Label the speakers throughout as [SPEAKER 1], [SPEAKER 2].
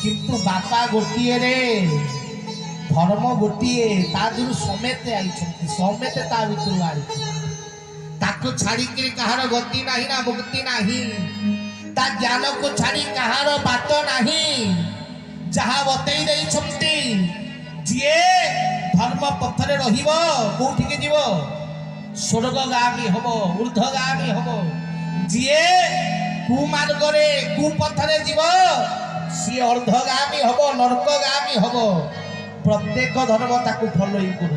[SPEAKER 1] किंतु बापा गोटे रे धर्म गोटे तादू समेत आई समेत ता भर आई ताको छाड़ी कहार गति नहीं ना मुक्ति नहीं ता ज्ञान को छाड़ी कहार बात नहीं जहाँ बतई दे जीए धर्म पथरे रौठी जीव स्वर्गगामी हम ऊर्ध्वगामी हम जीए कुमार्गे कुपथरे जीव सी अर्धगामी हम नरकगामी हम प्रत्येक धर्म ताकू फॉलो कर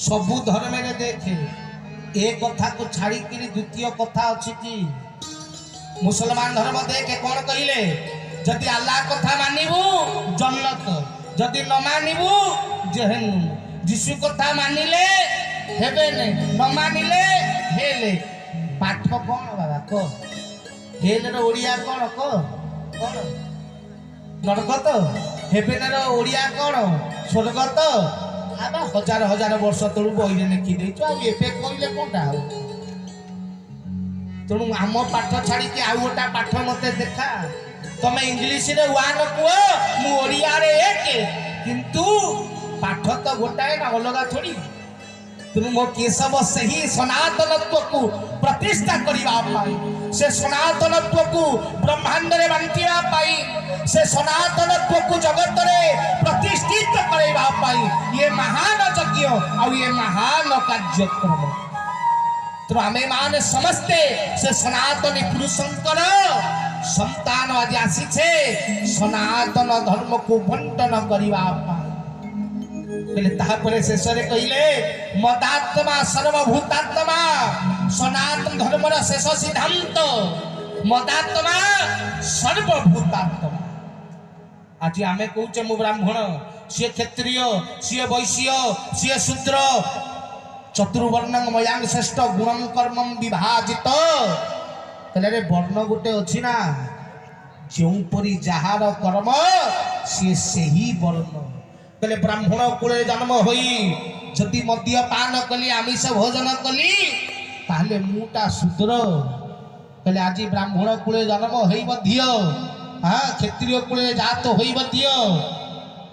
[SPEAKER 1] सबू धर्म देखे ए कथा को छाड़ी द्वितीय कथा अच्छी कि मुसलमान धर्म देखे कौन कहले जदि अल्लाह कथा मानिबू जन्नत जदि न मानिबू जहन्नुम यीशु कथा मानिले हेबे ने न मानिले हेले पाठ कौन बाबा कह हेले रो ओडिया कौन कह कौन नरक तो हेबे ना रो ओडिया कौन स्वर्ग तो आबा हजार हजार वर्ष तळु बहिरे लिखि देछु आ एबे कहले कोनटा हो तेणु आम पाठ छाड़ी कि आउ गोटा पाठ मते देखा तमे इंग्लिश रे वन कुओ मु ओडिया रे एक किंतु पाठ तो गोटाए ना अलगा थोड़ी तेणु मो केशव सही सनातनत्व को प्रतिष्ठा करिबा पाई से सनातनत्व को ब्रह्मांड रे बांटिबा पाई से सनातनत्व को जगत रे प्रतिष्ठित करिबा पाई ये महान यज्ञ और ये महान कार्यक्रम तो आमे माने समस्ते से सनातन पुरुषंकर संतान आज आसी छे सनातन धर्म को बंटन करिबा कहले तापरे शेषरे कहले मदात्मा सर्वभूतात्मा सनातन धर्म रा शेष सिद्धांत मदात्मा सर्वभूतात्मा आज आमे कहूचे मु ब्राह्मण सी क्षत्रिय सी वैश्य सी शूद्र चतुर्वर्णं मयांग श्रेष्ठ गुणं कर्मं विभाजित कहले वर्ण गोटे अच्छी ना जो परी जहार कर्म सी से ही वर्ण कहले ब्राह्मण कूल जन्म होई जदि मद्यपान कली आमिष भोजन कली ताहले मुटा शूद्र कहले आज ब्राह्मण कूल जन्म होई मध्य हाँ क्षत्रिय कूल जात होई मध्य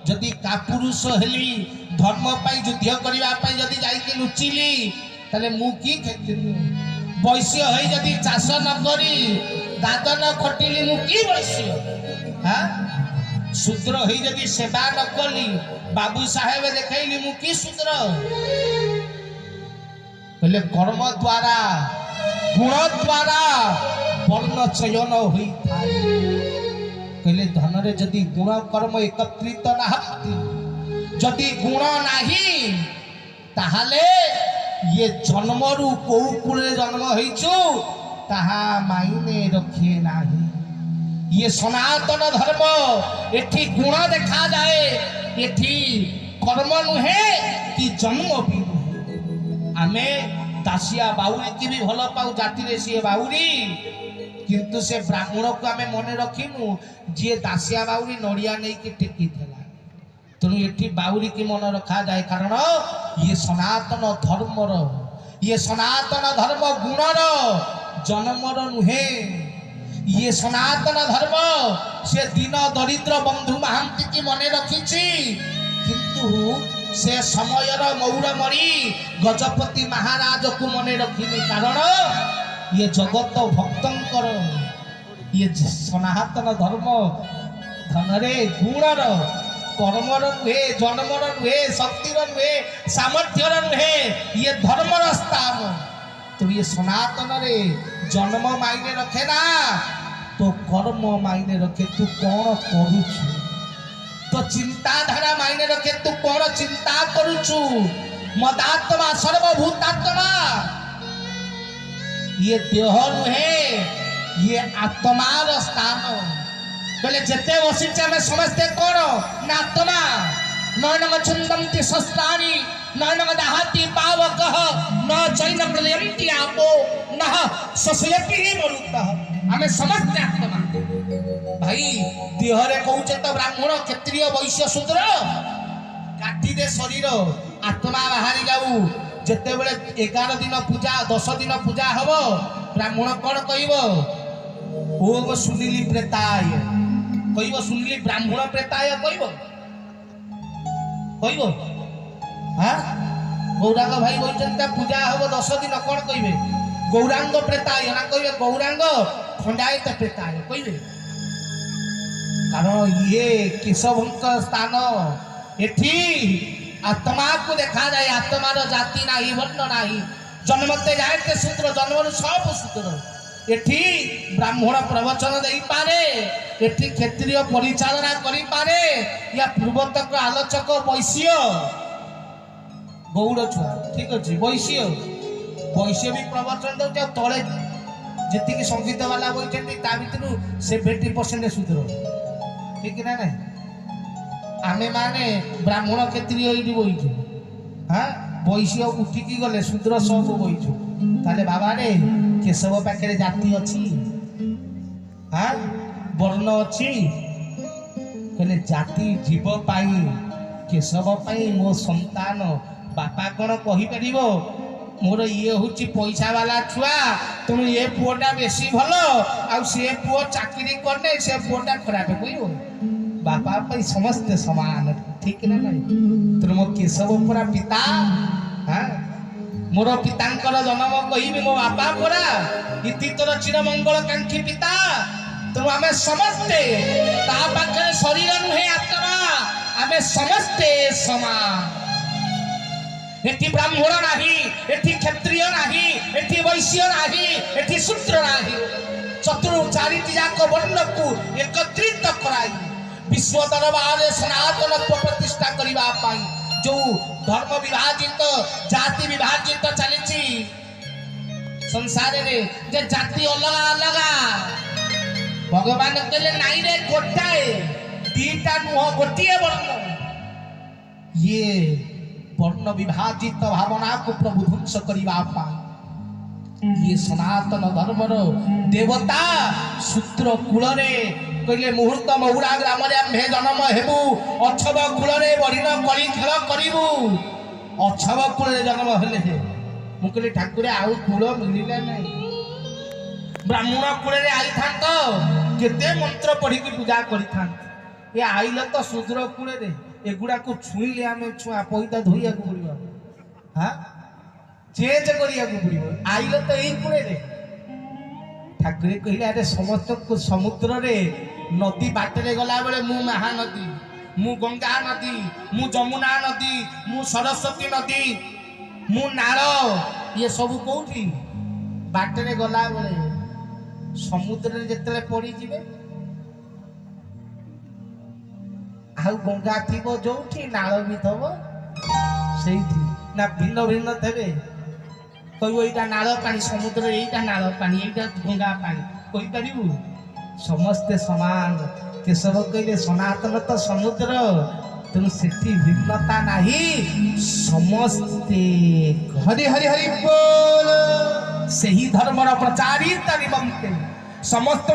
[SPEAKER 1] जदि कापुरुष हेली धर्म पाई युद्ध करिबा पाई जदि जाइके लुचिली ताले मु की क्षत्रिय वैश्य होई जदि चाष न करी दादन खटिली मु की वैश्य हाँ शूद्र होई जदि सेवा न कली बाबू साहेब देखैली मु की शूद्र कहले कर्म द्वारा गुण द्वारा वर्ण चयन होई थाए कहले धन रे जदि गुण कर्म एकत्रित नाहति जदि गुण नाही ताहाले ये जन्म रु को कुले जन्म होइछु ताहा मायने रखे नाही ये सनातन धर्म एठी गुण देखा जाए एठी कर्म नुहे कि जन्म भी नुहे आमे दासिया बाउरी की भी भल पाऊ जाति रे सी बाउरी किंतु से ब्राह्मण को आमे मने रखिनु जे दासिया बाउरी नड़िया नहीं कि टेकी थला तेणु ये बाउरी की मन रखा जाए कारण ये सनातन धर्मर ये सनातन धर्म गुणर जन्मर नुहे ये सनातन धर्म से दीन दरिद्र बंधु महांती की मने रखिछि किंतु से समयर मौड़ मरी गजपति महाराज को मने रखिनी कारण ये जगत भक्तंकर ये सनातन धर्म धनरे गुणर कर्मर नुहे जन्मर नुहे शक्तिर नुहे सामर्थ्यर नुहे ये धर्मर स्थान तो ये सनातन रे जन्म मायने रखे ना तो कर्म मायने रखे तू कौन करुछु तो चिंताधारा मायने रखे तू कौन चिंता करुछु मदात्मा सर्वभूतात्मा ये देह नुहे ये आत्मार स्थान कहले जेते बसिचे में समझते कौन ना आत्मा नयनम छुंदंति शस्त्राणि नयनम दाहाति पावकः न चैन प्रलयन्ति आपो नः शशयति मरुतः आमे समझते आत्मा भाई देहरे कहूचे तो ब्राह्मण क्षत्रिय वैश्य शूद्र काटी दे शरीर आत्मा बाहरी जाऊ जेते बेले 11 दिन पूजा 10 दिन पूजा हबो ब्राह्मण कौन कहबो ओम सुनीली प्रेताय କହିବ ଶୁଣିଲି ବ୍ରାହ୍ମଣ ପ୍ରେତାୟ କହିବ କହିବ ହଁ ଗୌରାଙ୍ଗ ଭାଇ କହିଛନ୍ତି ପୂଜା ହବ 10 ଦିନ କଣ କହିବେ ଗୌରାଙ୍ଗ ପ୍ରେତାୟ ନା କହିବେ ଗୌରାଙ୍ଗ ଖଣ୍ଡାୟତ ପ୍ରେତାୟ କହିବେ କାରଣ ଇଏ କେଶବଙ୍କ ସ୍ଥାନ ଏଠି आत्मा को देखा जाए आत्मार जाति ना वर्ण ना जन्मते जाए सूत्र जन्म सब सूत्र एठी ब्राह्मण प्रवचन दे पारे एठी क्षेत्रीय परिचालना करि पारे या पूर्वतक आलोचक वैश्य गौड़ छुआ ठीक अच्छे वैश्य वैश्य भी प्रवचन दे तले जी संगीत वाला बही भर 70% सूत्र ठीक ना नहीं आमे माने ब्राह्मण क्षेत्रीय बहीचु हाँ वैश्य उठिकी गले शूद्र सब बहीचु ताले बाबा रे केशव पाखे जाति अच्छी हाँ वर्ण अच्छी कहले जाति जीव पाई केशव पाई मो संतान बापा कौन कही पार मोर ये हूँ पैसा वाला छुआ तेणु ये पुओटा बेसी भल आ सी पुओ चाकरी करने से पुओटा खराब कह बापा पाई समस्ते समान ठीक ना नहीं तेणु मो केशव पूरा पिता हाँ मोर पितांकर जन्म कहि मो बापा पूरा इति तोर चिर मंगल कांक्षी पिता तेणु आम समस्ते ता पाखे शरीर नुहे आत्मा आम समस्ते समान एठी ब्राह्मण नाही एठी क्षत्रिय नाही एठी वैश्य नाही एठी शूद्र नाही चतुर चारिटी जाक वर्ण को एकत्रित कराई विश्व दरबार सनातन प्रतिष्ठा करने जो धर्म विभाजित जाति विभाजित चली संसार रे जे जाति अलग अलग भगवान कहले नाई रे गोटाए दीटा नुह गोटिए वर्ण ये वर्ण विभाजित भावना को प्रभु ध्वंस करने ये सनातन धर्मर देवता सूत्र कूल कहले मुहूर्त महुरा ग्राम आम्भे जन्म हेबू अछब कूल बढ़िन कली खेल करू अछब कूल जन्म हेले मुझे ठाकुर आउ कूल मिलला नहीं ब्राह्मण कूल आई था केते मंत्र पढ़ी पूजा कर आइल तो शूद्र कूल एगुड़ा को छुईले आम छुआ पैदा धोइया पड़ो हाँ चेंज करिया पड़ो आइल तो यही कूल ठाकुर कहले अरे समस्त को समुद्र रे नदी बाटरे गला बेले मु महानदी मु गंगा नदी मु जमुना नदी मु सरस्वती नदी मु नाल ये सब कौटी बाटरे गला बेले समुद्र रे जेतले पड़ी जिवे आउ गंगा थीबो जोठी नाल भी थबो सेठी ना भिन्न भिन्न थेबे कहबो एटा नाल पानी समुद्र एटा नाल पानी एटा गंगा पानी कहि परिबु समस्ते समान केशव कहले सनातन तो समुद्र तेणु सेठी भिन्नता नहीं समस्ते हरि हरि हरि बोल से ही धर्मर प्रचारित निमंते समस्त